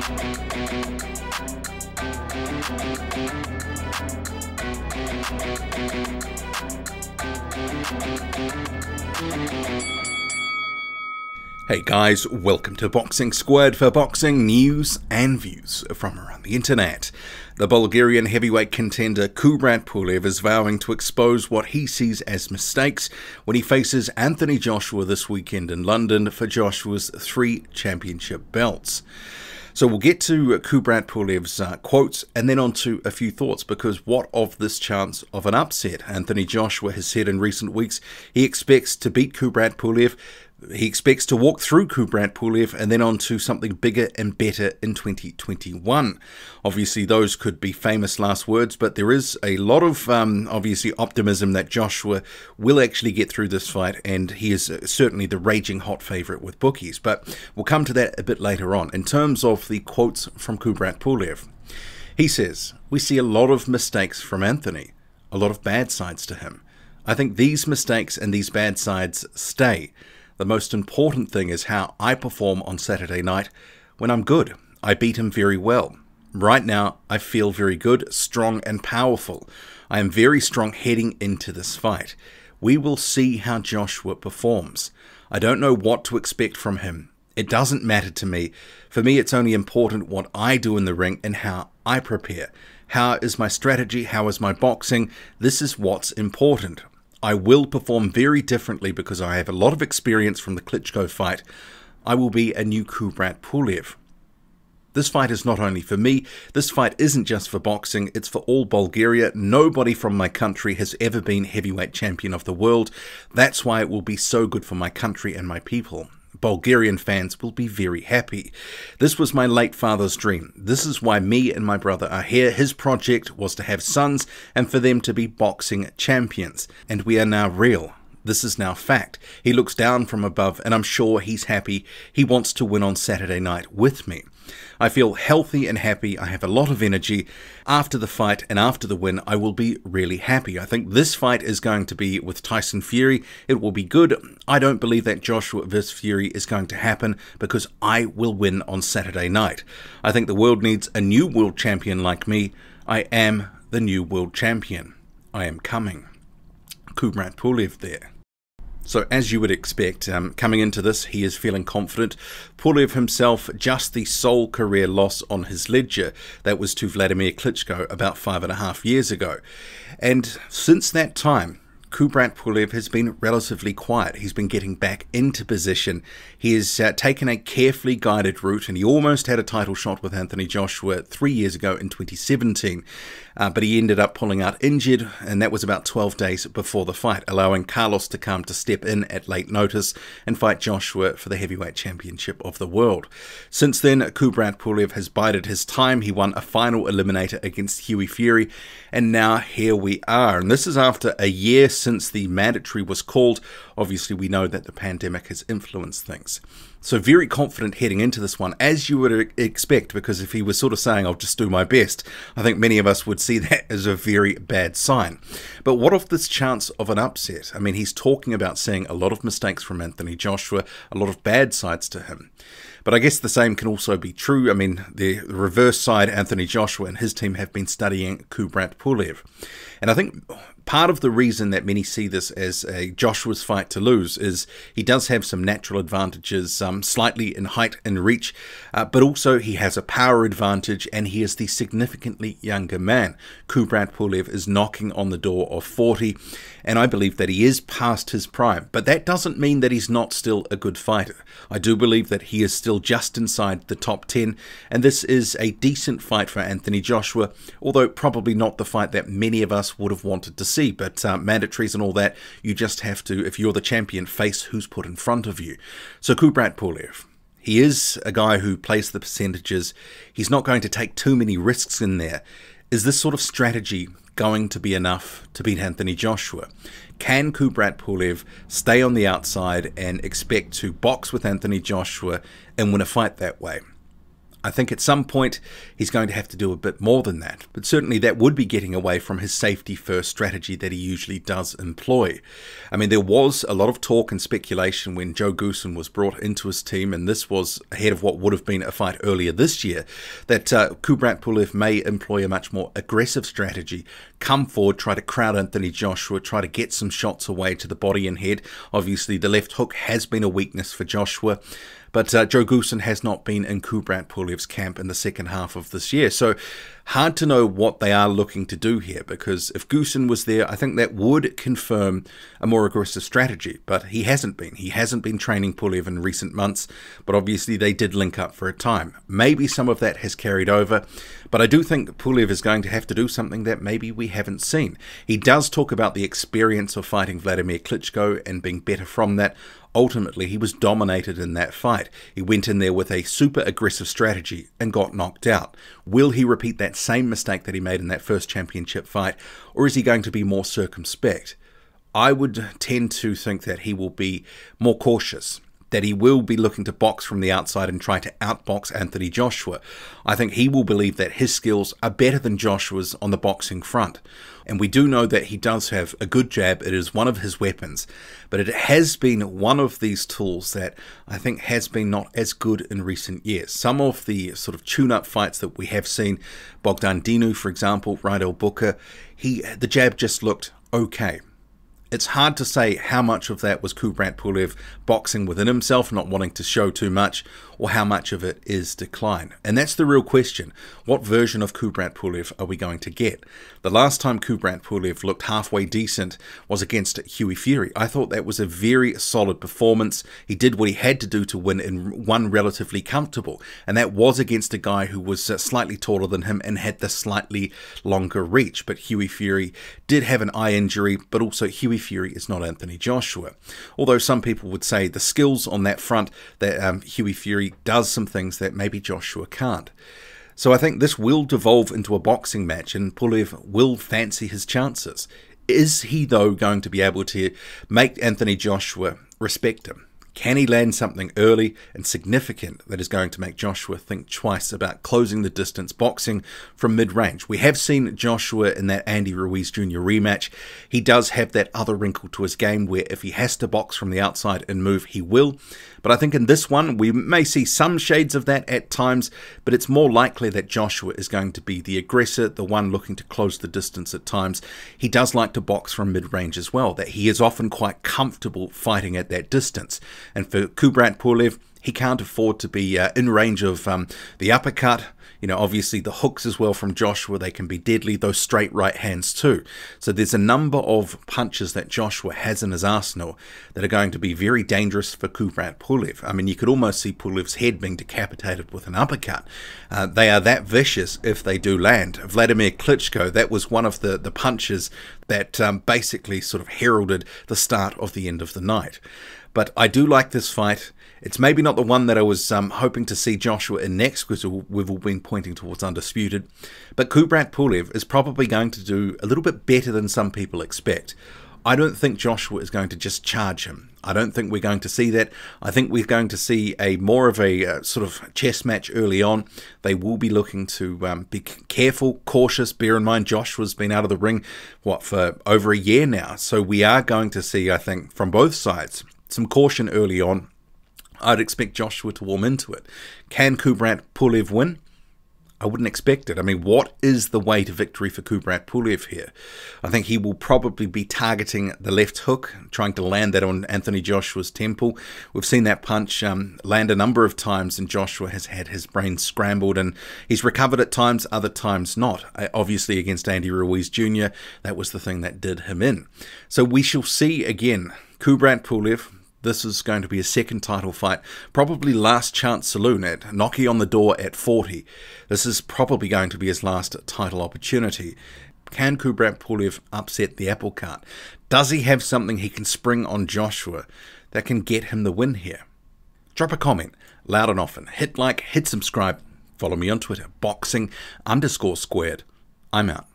Hey guys, welcome to Boxing Squad for boxing news and views from around the internet. The Bulgarian heavyweight contender Kubrat Pulev is vowing to expose what he sees as mistakes when he faces Anthony Joshua this weekend in London for Joshua's 3 championship belts. So we'll get to Kubrat Pulev's quotes and then on to a few thoughts, because what of this chance of an upset? Anthony Joshua has said in recent weeks he expects to beat Kubrat Pulev. He expects to walk through Kubrat Pulev and then on to something bigger and better in 2021. Obviously, those could be famous last words, but there is a lot of, obviously, optimism that Joshua will actually get through this fight, and he is certainly the raging hot favourite with bookies. But we'll come to that a bit later on. In terms of the quotes from Kubrat Pulev, he says, "We see a lot of mistakes from Anthony, a lot of bad sides to him. I think these mistakes and these bad sides stay. The most important thing is how I perform on Saturday night. When I'm good, I beat him very well. Right now, I feel very good, strong and powerful. I am very strong heading into this fight. We will see how Joshua performs. I don't know what to expect from him. It doesn't matter to me. For me, it's only important what I do in the ring and how I prepare. How is my strategy? How is my boxing? This is what's important. I will perform very differently because I have a lot of experience from the Klitschko fight. I will be a new Kubrat Pulev. This fight is not only for me. This fight isn't just for boxing. It's for all Bulgaria. Nobody from my country has ever been heavyweight champion of the world. That's why it will be so good for my country and my people. Bulgarian fans will be very happy. This was my late father's dream. This is why me and my brother are here. His project was to have sons and for them to be boxing champions. And we are now real. This is now fact. He looks down from above and I'm sure he's happy. He wants to win on Saturday night with me. I feel healthy and happy. I have a lot of energy. After the fight and after the win, I will be really happy. I think this fight is going to be with Tyson Fury. It will be good. I don't believe that Joshua vs. Fury is going to happen because I will win on Saturday night. I think the world needs a new world champion like me. I am the new world champion. I am coming." Kubrat Pulev there. So as you would expect, coming into this, he is feeling confident. Pulev himself, just the sole career loss on his ledger, that was to Vladimir Klitschko about 5.5 years ago. And since that time, Kubrat Pulev has been relatively quiet. He's been getting back into position. He has taken a carefully guided route, and he almost had a title shot with Anthony Joshua 3 years ago in 2017. But he ended up pulling out injured, and that was about 12 days before the fight, allowing Carlos Takam to step in at late notice and fight Joshua for the heavyweight championship of the world. Since then, Kubrat Pulev has bided his time. He won a final eliminator against Hughie Fury, and now here we are. And this is after a year since the mandatory was called. Obviously, we know that the pandemic has influenced things. So very confident heading into this one, as you would expect, because if he was sort of saying, "I'll just do my best," I think many of us would see that as a very bad sign. But what of this chance of an upset? I mean, he's talking about seeing a lot of mistakes from Anthony Joshua, a lot of bad sides to him. But I guess the same can also be true. I mean, the reverse side, Anthony Joshua and his team have been studying Kubrat Pulev. And I think part of the reason that many see this as a Joshua's fight to lose is he does have some natural advantages, slightly in height and reach, but also he has a power advantage and he is the significantly younger man. Kubrat Pulev is knocking on the door of 40, and I believe that he is past his prime. But that doesn't mean that he's not still a good fighter. I do believe that he is still just inside the top 10, and this is a decent fight for Anthony Joshua, although probably not the fight that many of us would have wanted to see. But mandatories and all that, you just have to, if you're the champion, face who's put in front of you. So Kubrat Pulev, he is a guy who plays the percentages. He's not going to take too many risks in there. Is this sort of strategy going to be enough to beat Anthony Joshua? Can Kubrat Pulev stay on the outside and expect to box with Anthony Joshua and win a fight that way? I think at some point he's going to have to do a bit more than that, but certainly that would be getting away from his safety-first strategy that he usually does employ. I mean, there was a lot of talk and speculation when Joe Goosen was brought into his team, and this was ahead of what would have been a fight earlier this year, that Kubrat Pulev may employ a much more aggressive strategy, come forward, try to crowd Anthony Joshua, try to get some shots away to the body and head. Obviously, the left hook has been a weakness for Joshua. But Joe Goosen has not been in Kubrat Pulev's camp in the second half of this year. So hard to know what they are looking to do here, because if Goosen was there, I think that would confirm a more aggressive strategy. But he hasn't been. He hasn't been training Pulev in recent months, but obviously they did link up for a time. Maybe some of that has carried over, but I do think Pulev is going to have to do something that maybe we haven't seen. He does talk about the experience of fighting Vladimir Klitschko and being better from that. Ultimately, he was dominated in that fight. He went in there with a super aggressive strategy and got knocked out. Will he repeat that same mistake that he made in that first championship fight, or is he going to be more circumspect? I would tend to think that he will be more cautious, that he will be looking to box from the outside and try to outbox Anthony Joshua. I think he will believe that his skills are better than Joshua's on the boxing front. And we do know that he does have a good jab. It is one of his weapons. But it has been one of these tools that I think has been not as good in recent years. Some of the sort of tune-up fights that we have seen, Bogdan Dinu, for example, Rydell Booker, the jab just looked okay. It's hard to say how much of that was Kubrat Pulev boxing within himself, not wanting to show too much, or how much of it is decline. And that's the real question. What version of Kubrat Pulev are we going to get? The last time Kubrat Pulev looked halfway decent was against Hughie Fury. I thought that was a very solid performance. He did what he had to do to win and won relatively comfortable. And that was against a guy who was slightly taller than him and had the slightly longer reach. But Hughie Fury did have an eye injury, but also Hughie Fury is not Anthony Joshua. Although some people would say the skills on that front, that Hughie Fury does some things that maybe Joshua can't. So I think this will devolve into a boxing match and Pulev will fancy his chances. Is he, though, going to be able to make Anthony Joshua respect him? Can he land something early and significant that is going to make Joshua think twice about closing the distance boxing from mid-range? We have seen Joshua in that Andy Ruiz Jr. rematch. He does have that other wrinkle to his game where if he has to box from the outside and move, he will. But I think in this one, we may see some shades of that at times, but it's more likely that Joshua is going to be the aggressor, the one looking to close the distance at times. He does like to box from mid-range as well, that he is often quite comfortable fighting at that distance. And for Kubrat Pulev, he can't afford to be in range of the uppercut. You know, obviously the hooks as well from Joshua, they can be deadly, those straight right hands too. So there's a number of punches that Joshua has in his arsenal that are going to be very dangerous for Kubrat Pulev. I mean, you could almost see Pulev's head being decapitated with an uppercut. They are that vicious if they do land. Vladimir Klitschko, that was one of the punches that basically sort of heralded the start of the end of the night. But I do like this fight. It's maybe not the one that I was hoping to see Joshua in next, because we've all been pointing towards Undisputed. But Kubrat Pulev is probably going to do a little bit better than some people expect. I don't think Joshua is going to just charge him. I don't think we're going to see that. I think we're going to see more of a sort of chess match early on. They will be looking to be careful, cautious. Bear in mind, Joshua's been out of the ring, for over a year now. So we are going to see, I think, from both sides, some caution early on. I'd expect Joshua to warm into it. Can Kubrat Pulev win? I wouldn't expect it. I mean, what is the way to victory for Kubrat Pulev here? I think he will probably be targeting the left hook, trying to land that on Anthony Joshua's temple. We've seen that punch land a number of times, and Joshua has had his brain scrambled, and he's recovered at times, other times not. Obviously, against Andy Ruiz Jr., that was the thing that did him in. So we shall see again. Kubrat Pulev, this is going to be a second title fight, probably last chance saloon at knocking on the door at 40. This is probably going to be his last title opportunity. Can Kubrat Pulev upset the apple cart? Does he have something he can spring on Joshua that can get him the win here? Drop a comment, loud and often. Hit like, hit subscribe. Follow me on Twitter, boxing_squared. I'm out.